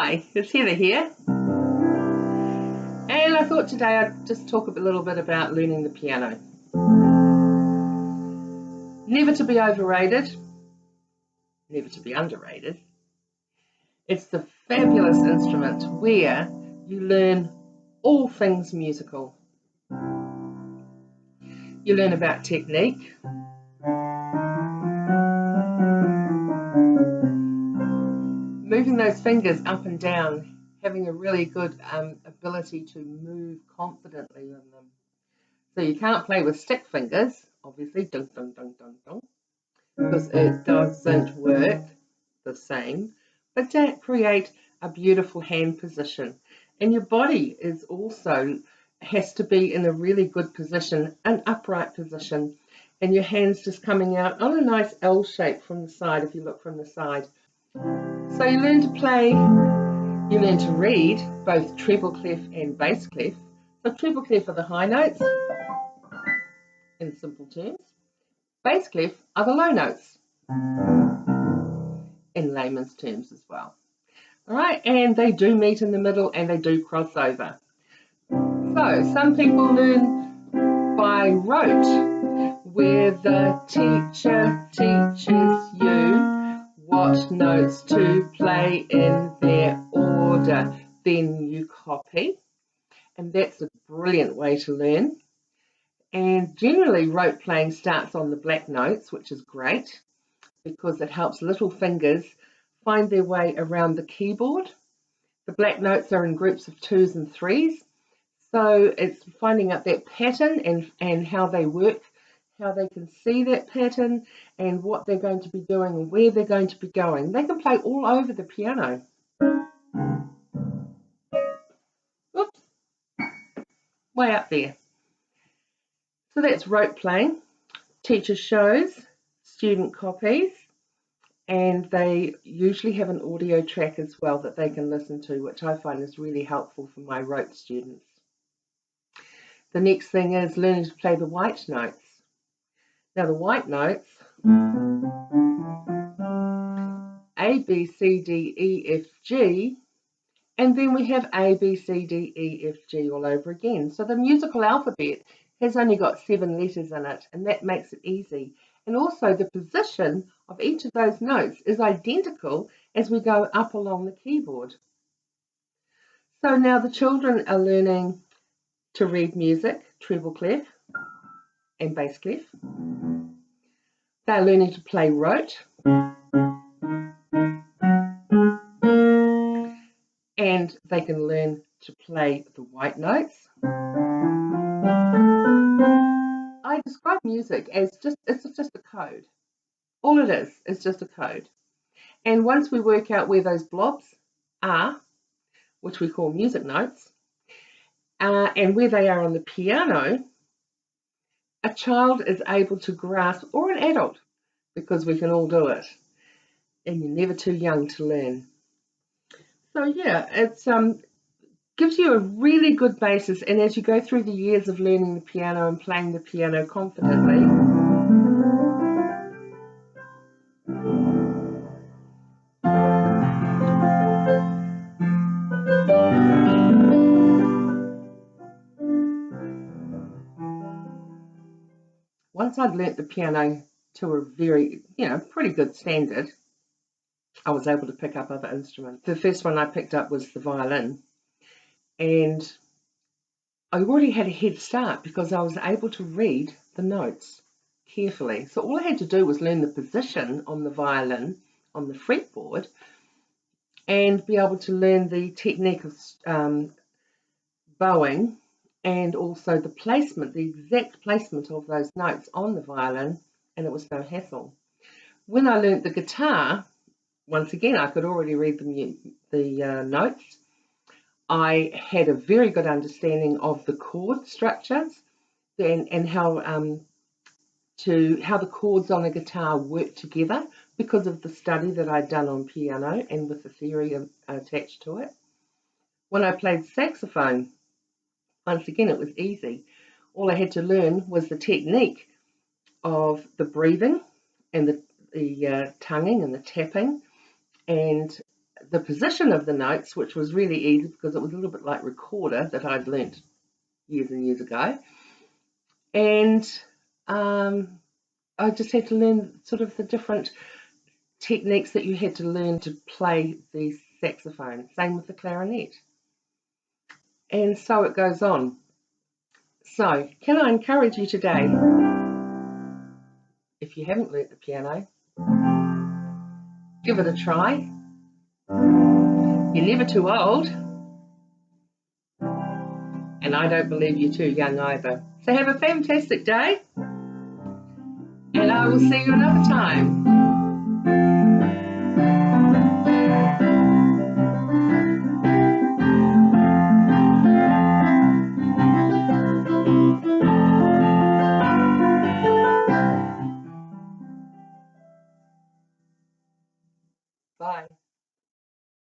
Hi, it's Heather here, and I thought today I'd just talk a little bit about learning the piano. Never to be overrated, never to be underrated. It's the fabulous instrument where you learn all things musical. You learn about technique, moving those fingers up and down, having a really good ability to move confidently in them. So you can't play with stick fingers, obviously, dun dun dun dun dun, because it doesn't work the same, but to create a beautiful hand position. And your body is also has to be in a really good position, an upright position, and your hands just coming out on a nice L shape from the side if you look from the side. So you learn to play, you learn to read both treble clef and bass clef. So treble clef are the high notes in simple terms. Bass clef are the low notes in layman's terms as well. All right, and they do meet in the middle and they do cross over. So some people learn by rote, where the teacher teaches you what notes to play in their order. Then you copy, and that's a brilliant way to learn. And generally rote playing starts on the black notes, which is great because it helps little fingers find their way around the keyboard. The black notes are in groups of 2s and 3s, so it's finding out that pattern and how they work, how they can see that pattern and what they're going to be doing and where they're going to be going. They can play all over the piano. Oops, way up there. So that's rote playing. Teacher shows, student copies, and they usually have an audio track as well that they can listen to, which I find is really helpful for my rote students. The next thing is learning to play the white notes. Now the white notes, A, B, C, D, E, F, G, and then we have A, B, C, D, E, F, G all over again. So the musical alphabet has only got 7 letters in it, and that makes it easy. And also the position of each of those notes is identical as we go up along the keyboard. So now the children are learning to read music, treble clef and bass clef. They're learning to play rote. And they can learn to play the white notes. I describe music as it's just a code. All it is just a code. And once we work out where those blobs are, which we call music notes, and where they are on the piano, a child is able to grasp, or an adult, because we can all do it. And you're never too young to learn. So yeah, it's gives you a really good basis, and as you go through the years of learning the piano and playing the piano confidently, once I'd learnt the piano to a very, pretty good standard, I was able to pick up other instruments. The first one I picked up was the violin, and I already had a head start because I was able to read the notes carefully. So all I had to do was learn the position on the violin on the fretboard and be able to learn the technique of bowing and also the placement, the exact placement of those notes on the violin, and it was no hassle. When I learnt the guitar, once again, I could already read the notes. I had a very good understanding of the chord structures and how the chords on a guitar work together because of the study that I'd done on piano and with the theory attached to it. When I played saxophone, once again, it was easy. All I had to learn was the technique of the breathing and the tonguing and the tapping and the position of the notes, which was really easy because it was a little bit like recorder that I'd learnt years and years ago. And I just had to learn sort of the different techniques that you had to learn to play the saxophone. Same with the clarinet. And so it goes on. So can I encourage you today, if you haven't learnt the piano, give it a try. You're never too old. And I don't believe you're too young either. So have a fantastic day. And I will see you another time.